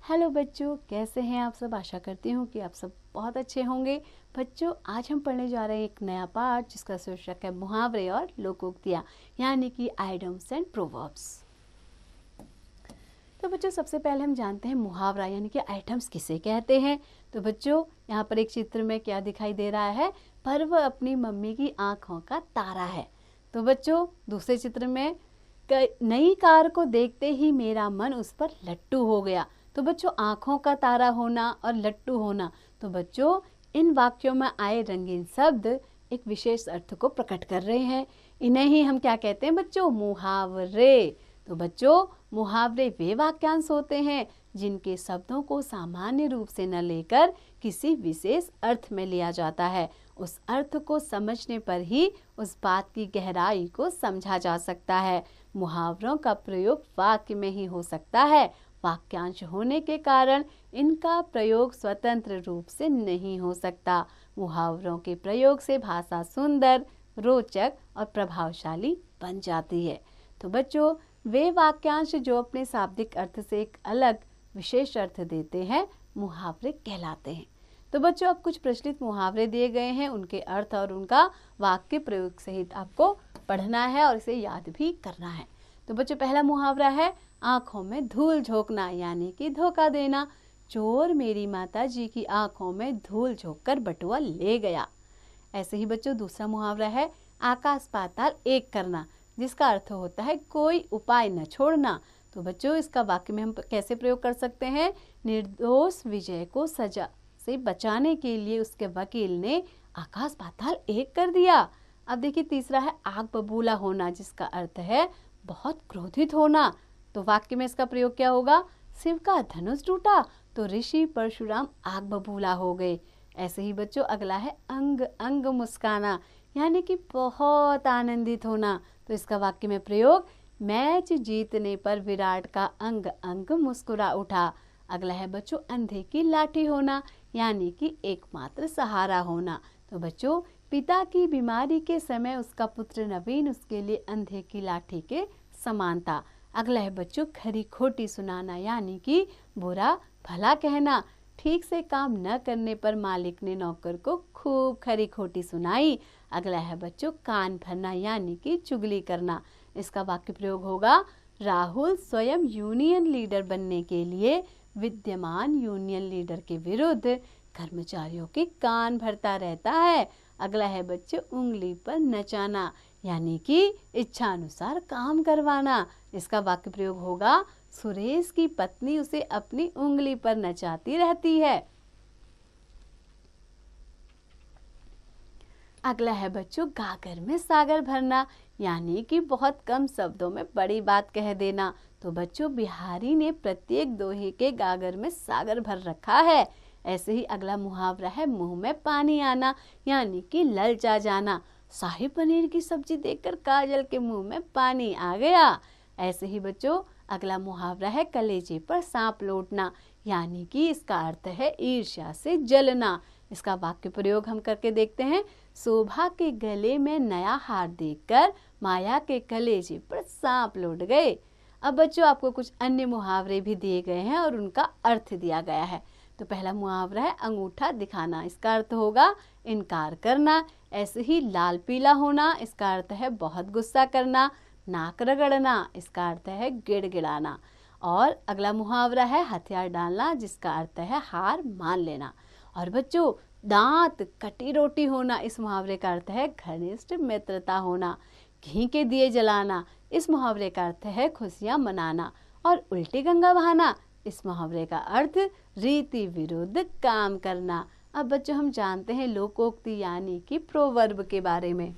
Hello बच्चों, कैसे हैं आप सब। आशा करती हूँ कि आप सब बहुत अच्छे होंगे। बच्चों, आज हम पढ़ने जा रहे हैं एक नया पाठ जिसका शीर्षक है मुहावरे और लोकोक्तियाँ, यानी कि आइडियम्स एंड प्रोवर्ब्स। तो बच्चों, सबसे पहले हम जानते हैं मुहावरा यानी कि आइटम्स किसे कहते हैं। तो बच्चों, यहाँ पर एक चित्र में क्या दिखाई दे रहा है, पर्व अपनी मम्मी की आंखों का तारा है। तो बच्चों, दूसरे चित्र में नई कार को देखते ही मेरा मन उस पर लट्टू हो गया। तो बच्चों, आंखों का तारा होना और लट्टू होना, तो बच्चों इन वाक्यों में आए रंगीन शब्द एक विशेष अर्थ को प्रकट कर रहे हैं। इन्हें ही हम क्या कहते हैं बच्चों, मुहावरे। तो बच्चों, मुहावरे वे वाक्यांश होते हैं जिनके शब्दों को सामान्य रूप से न लेकर किसी विशेष अर्थ में लिया जाता है। उस अर्थ को समझने पर ही उस बात की गहराई को समझा जा सकता है। मुहावरों का प्रयोग वाक्य में ही हो सकता है। वाक्यांश होने के कारण इनका प्रयोग स्वतंत्र रूप से नहीं हो सकता। मुहावरों के प्रयोग से भाषा सुंदर, रोचक और प्रभावशाली बन जाती है। तो बच्चों, वे वाक्यांश जो अपने शाब्दिक अर्थ से एक अलग विशेष अर्थ देते हैं, मुहावरे कहलाते हैं। तो बच्चों, अब कुछ प्रचलित मुहावरे दिए गए हैं, उनके अर्थ और उनका वाक्य प्रयोग सहित आपको पढ़ना है और इसे याद भी करना है। तो बच्चों, पहला मुहावरा है आंखों में धूल झोंकना, यानी कि धोखा देना। चोर मेरी माता जी की आंखों में धूल झोंक कर बटुआ ले गया। ऐसे ही बच्चों, दूसरा मुहावरा है आकाश पाताल एक करना, जिसका अर्थ होता है कोई उपाय न छोड़ना। तो बच्चों, इसका वाक्य में हम कैसे प्रयोग कर सकते हैं, निर्दोष विजय को सजा से बचाने के लिए उसके वकील ने आकाश पाताल एक कर दिया। अब देखिए, तीसरा है आग बबूला होना, जिसका अर्थ है बहुत क्रोधित होना। तो वाक्य में इसका प्रयोग क्या होगा, शिव का धनुष टूटा तो ऋषि परशुराम आग बबूला हो गए। ऐसे ही बच्चों, अगला है अंग अंग मुस्काना, यानी कि बहुत आनंदित होना। तो इसका वाक्य में प्रयोग, मैच जीतने पर विराट का अंग अंग मुस्कुरा उठा। अगला है बच्चों अंधे की लाठी होना, यानी कि एकमात्र सहारा होना। तो बच्चों, पिता की बीमारी के समय उसका पुत्र नवीन उसके लिए अंधे की लाठी के समान था। अगला है बच्चों खरी खोटी सुनाना, यानी कि बुरा भला कहना। ठीक से काम न करने पर मालिक ने नौकर को खूब खरी खोटी सुनाई। अगला है बच्चों कान भरना, यानी कि चुगली करना। इसका वाक्य प्रयोग होगा, राहुल स्वयं यूनियन लीडर बनने के लिए विद्यमान यूनियन लीडर के विरुद्ध कर्मचारियों के कान भरता रहता है। अगला है बच्चों उंगली पर नचाना, यानी कि इच्छा अनुसार काम करवाना। इसका वाक्य प्रयोग होगा, सुरेश की पत्नी उसे अपनी उंगली पर नचाती रहती है। अगला है बच्चों गागर में सागर भरना, यानी कि बहुत कम शब्दों में बड़ी बात कह देना। तो बच्चों, बिहारी ने प्रत्येक दोहे के गागर में सागर भर रखा है। ऐसे ही अगला मुहावरा है मुंह में पानी आना, यानी कि ललचा जाना। शाही पनीर की सब्जी देखकर काजल के मुंह में पानी आ गया। ऐसे ही बच्चों, अगला मुहावरा है कलेजे पर सांप लौटना, यानी कि इसका अर्थ है ईर्ष्या से जलना। इसका वाक्य प्रयोग हम करके देखते हैं, शोभा के गले में नया हार देखकर माया के कलेजे पर सांप लौट गए। अब बच्चों, आपको कुछ अन्य मुहावरे भी दिए गए हैं और उनका अर्थ दिया गया है। तो पहला मुहावरा है अंगूठा दिखाना, इसका अर्थ होगा इनकार करना। ऐसे ही लाल पीला होना, इसका अर्थ है बहुत गुस्सा करना। नाक रगड़ना, इसका अर्थ है गिड़गिड़ाना। और अगला मुहावरा है हथियार डालना, जिसका अर्थ है हार मान लेना। और बच्चों, दांत कटी रोटी होना, इस मुहावरे का अर्थ है घनिष्ठ मित्रता होना। घी के दिए जलाना, इस मुहावरे का अर्थ है खुशियां मनाना। और उल्टी गंगा बहाना, इस मुहावरे का अर्थ रीति विरुद्ध काम करना। अब बच्चों, हम जानते हैं लोकोक्ति यानी कि प्रोवर्ब के बारे में।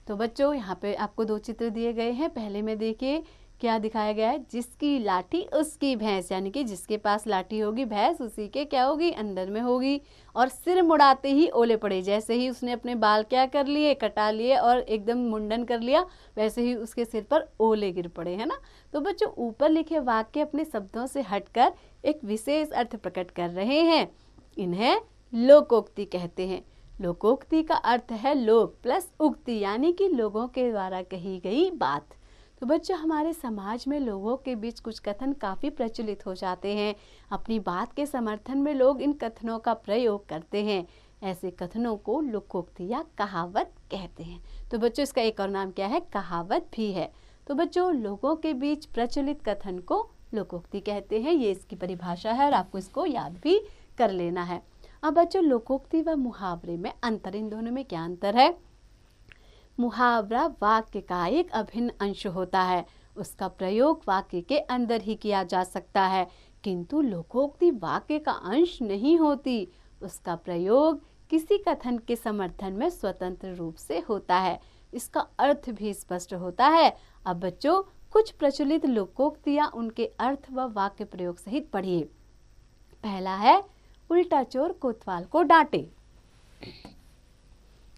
तो बच्चों, यहाँ पे आपको दो चित्र दिए गए हैं। पहले में देखिए क्या दिखाया गया है, जिसकी लाठी उसकी भैंस, यानी कि जिसके पास लाठी होगी भैंस उसी के क्या होगी, अंदर में होगी। और सिर मुड़ाते ही ओले पड़े, जैसे ही उसने अपने बाल क्या कर लिए, कटा लिए और एकदम मुंडन कर लिया, वैसे ही उसके सिर पर ओले गिर पड़े, है ना। तो बच्चों, ऊपर लिखे वाक्य अपने शब्दों से हटकर एक विशेष अर्थ प्रकट कर रहे हैं। इन्हें लोकोक्ति कहते हैं। लोकोक्ति का अर्थ है लोक प्लस उक्ति, यानी कि लोगों के द्वारा कही गई बात। तो बच्चों, हमारे समाज में लोगों के बीच कुछ कथन काफ़ी प्रचलित हो जाते हैं। अपनी बात के समर्थन में लोग इन कथनों का प्रयोग करते हैं। ऐसे कथनों को लोकोक्ति या कहावत कहते हैं। तो बच्चों, इसका एक और नाम क्या है? कहावत भी है। तो बच्चों, लोगों के बीच प्रचलित कथन को लोकोक्ति कहते हैं। ये इसकी परिभाषा है और आपको इसको याद भी कर लेना है। अब बच्चों, लोकोक्ति व मुहावरे में अंतर, इन दोनों में क्या अंतर है? मुहावरा वाक्य का एक अभिन्न अंश होता है, उसका प्रयोग वाक्य के अंदर ही किया जा सकता है, किंतु लोकोक्ति वाक्य का अंश नहीं होती, उसका प्रयोग किसी कथन के समर्थन में स्वतंत्र रूप से होता है, इसका अर्थ भी स्पष्ट होता है। अब बच्चों, कुछ प्रचलित लोकोक्तियां, उनके अर्थ व वाक्य प्रयोग सहित पढ़िए। पहला है, उल्टा चोर कोतवाल को डांटे।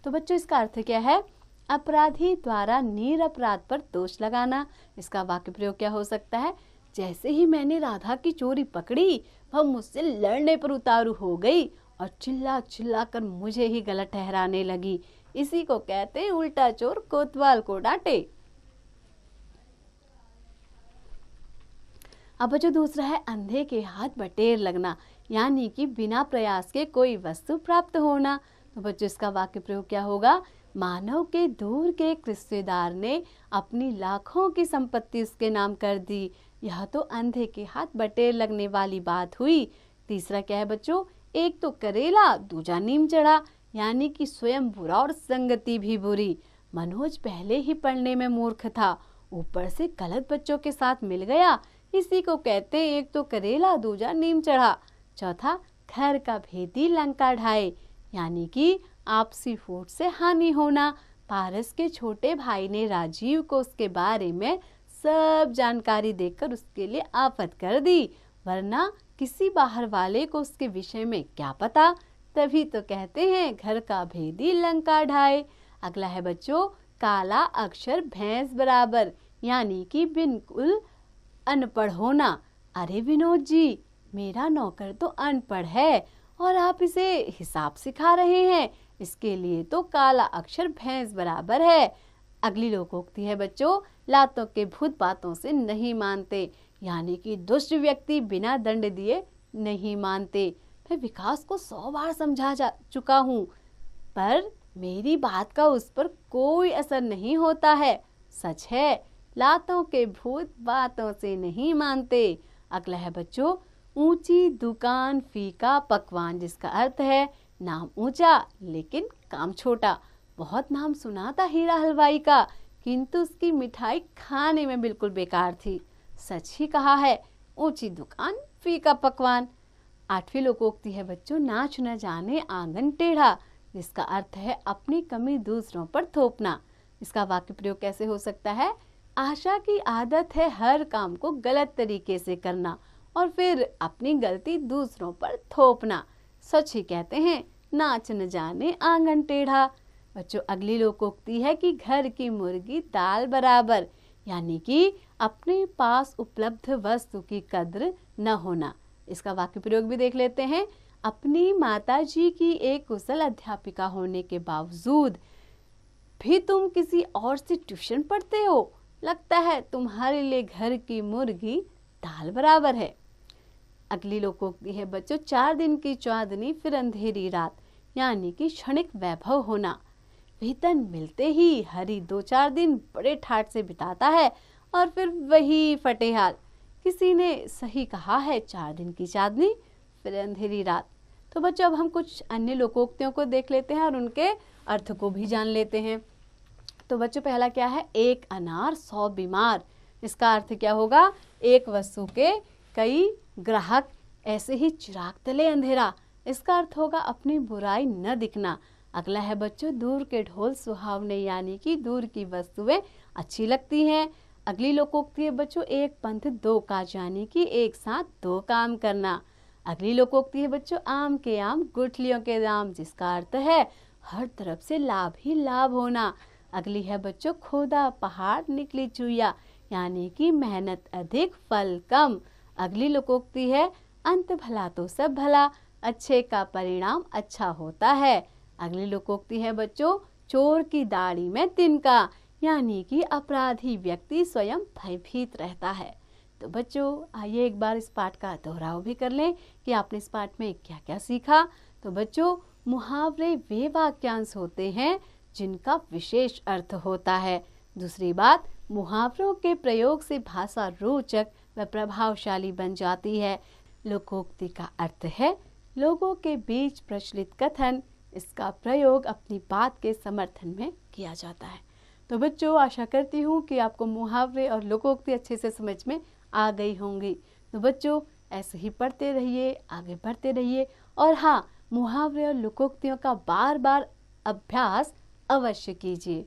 तो बच्चों, इसका अर्थ क्या है? अपराधी द्वारा निरपराध पर दोष लगाना। इसका वाक्य प्रयोग क्या हो सकता है? जैसे ही मैंने राधा की चोरी पकड़ी, वह मुझसे लड़ने पर उतारू हो गई और चिल्ला चिल्ला कर मुझे ही गलत ठहराने लगी। इसी को कहते हैं उल्टा चोर कोतवाल को डांटे। अब जो दूसरा है, अंधे के हाथ बटेर लगना, यानी कि बिना प्रयास के कोई वस्तु प्राप्त होना। तो बच्चों, इसका वाक्य प्रयोग क्या होगा? मानव के दूर के एक रिश्तेदार ने अपनी लाखों की संपत्ति उसके नाम कर दी। यह तो अंधे के हाथ बटेर लगने वाली बात हुई। तीसरा क्या है बच्चों? एक तो करेला, दूजा नीम चढ़ा, यानी कि स्वयं बुरा और संगति भी बुरी। मनोज पहले ही पढ़ने में मूर्ख था, ऊपर से गलत बच्चों के साथ मिल गया। इसी को कहते हैं एक तो करेला, दूजा नीम चढ़ा। चौथा, घर का भेदी लंका ढाए, यानी कि आपसी फूट से हानि होना। पारस के छोटे भाई ने राजीव को उसके बारे में सब जानकारी देकर उसके लिए आफत कर दी, वरना किसी बाहर वाले को उसके विषय में क्या पता। तभी तो कहते हैं घर का भेदी लंका ढाए। अगला है बच्चों, काला अक्षर भैंस बराबर, यानी कि बिल्कुल अनपढ़ होना। अरे विनोद जी, मेरा नौकर तो अनपढ़ है और आप इसे हिसाब सिखा रहे हैं, इसके लिए तो काला अक्षर भैंस बराबर है। अगली लोकोक्ति है बच्चों, लातों के भूत बातों से नहीं मानते, यानी कि दुष्ट व्यक्ति बिना दंड दिए नहीं मानते। मैं विकास को 100 बार समझा जा चुका हूँ, पर मेरी बात का उस पर कोई असर नहीं होता है। सच है, लातों के भूत बातों से नहीं मानते। अगला है बच्चों, ऊंची दुकान फीका पकवान, जिसका अर्थ है नाम ऊंचा लेकिन काम छोटा। बहुत नाम सुना था हीरा हलवाई का, किंतु उसकी मिठाई खाने में बिल्कुल बेकार थी। सच ही कहा है, ऊंची दुकान फीका पकवान। आठवीं लोकोक्ति है बच्चों, नाच न जाने आंगन टेढ़ा, जिसका अर्थ है अपनी कमी दूसरों पर थोपना। इसका वाक्य प्रयोग कैसे हो सकता है? आशा की आदत है हर काम को गलत तरीके से करना और फिर अपनी गलती दूसरों पर थोपना। सच ही कहते हैं, नाच न जाने आंगन टेढ़ा। बच्चों, अगली लोकोक्ति है कि घर की मुर्गी दाल बराबर, यानी कि अपने पास उपलब्ध वस्तु की कद्र न होना। इसका वाक्य प्रयोग भी देख लेते हैं। अपनी माताजी की एक कुशल अध्यापिका होने के बावजूद भी तुम किसी और से ट्यूशन पढ़ते हो, लगता है तुम्हारे लिए घर की मुर्गी दाल बराबर है। अगली लोकोक्ति है बच्चों, 4 दिन की चांदनी फिर अंधेरी रात, यानी कि क्षणिक वैभव होना। वेतन मिलते ही हरी 2-4 दिन बड़े ठाट से बिताता है और फिर वही फटेहाल। किसी ने सही कहा है, 4 दिन की चांदनी फिर अंधेरी रात। तो बच्चों, अब हम कुछ अन्य लोकोक्तियों को देख लेते हैं और उनके अर्थ को भी जान लेते हैं। तो बच्चों, पहला क्या है? एक अनार 100 बीमार। इसका अर्थ क्या होगा? एक वस्तु के कई ग्राहक, ऐसे ही चिराग तले अंधेरा। इसका अर्थ होगा अपनी बुराई न दिखना। अगला है बच्चों, दूर के ढोल सुहावने, यानी कि दूर की वस्तुएं अच्छी लगती हैं। अगली लोकोक्ति है बच्चों, एक पंथ 2 काज, यानी कि एक साथ 2 काम करना। अगली लोकोक्ति है बच्चों, आम के आम गुठलियों के दाम, जिसका अर्थ है हर तरफ से लाभ ही लाभ होना। अगली है बच्चों, खोदा पहाड़ निकली चुईया, यानी कि मेहनत अधिक फल कम। अगली लोकोक्ति है, अंत भला तो सब भला, अच्छे का परिणाम अच्छा होता है। अगली लोकोक्ति है बच्चों, चोर की दाढ़ी में तिनका, यानी कि अपराधी व्यक्ति स्वयं भयभीत रहता है। तो बच्चों आइए एक बार इस पाठ का दोहराव भी कर लें कि आपने इस पाठ में क्या क्या सीखा। तो बच्चों, मुहावरे वे वाक्यांश होते हैं जिनका विशेष अर्थ होता है। दूसरी बात, मुहावरों के प्रयोग से भाषा रोचक व प्रभावशाली बन जाती है। लोकोक्ति का अर्थ है लोगों के बीच प्रचलित कथन। इसका प्रयोग अपनी बात के समर्थन में किया जाता है। तो बच्चों, आशा करती हूँ कि आपको मुहावरे और लोकोक्ति अच्छे से समझ में आ गई होंगी। तो बच्चों, ऐसे ही पढ़ते रहिए, आगे बढ़ते रहिए और हाँ, मुहावरे और लोकोक्तियों का बार बार अभ्यास अवश्य कीजिए।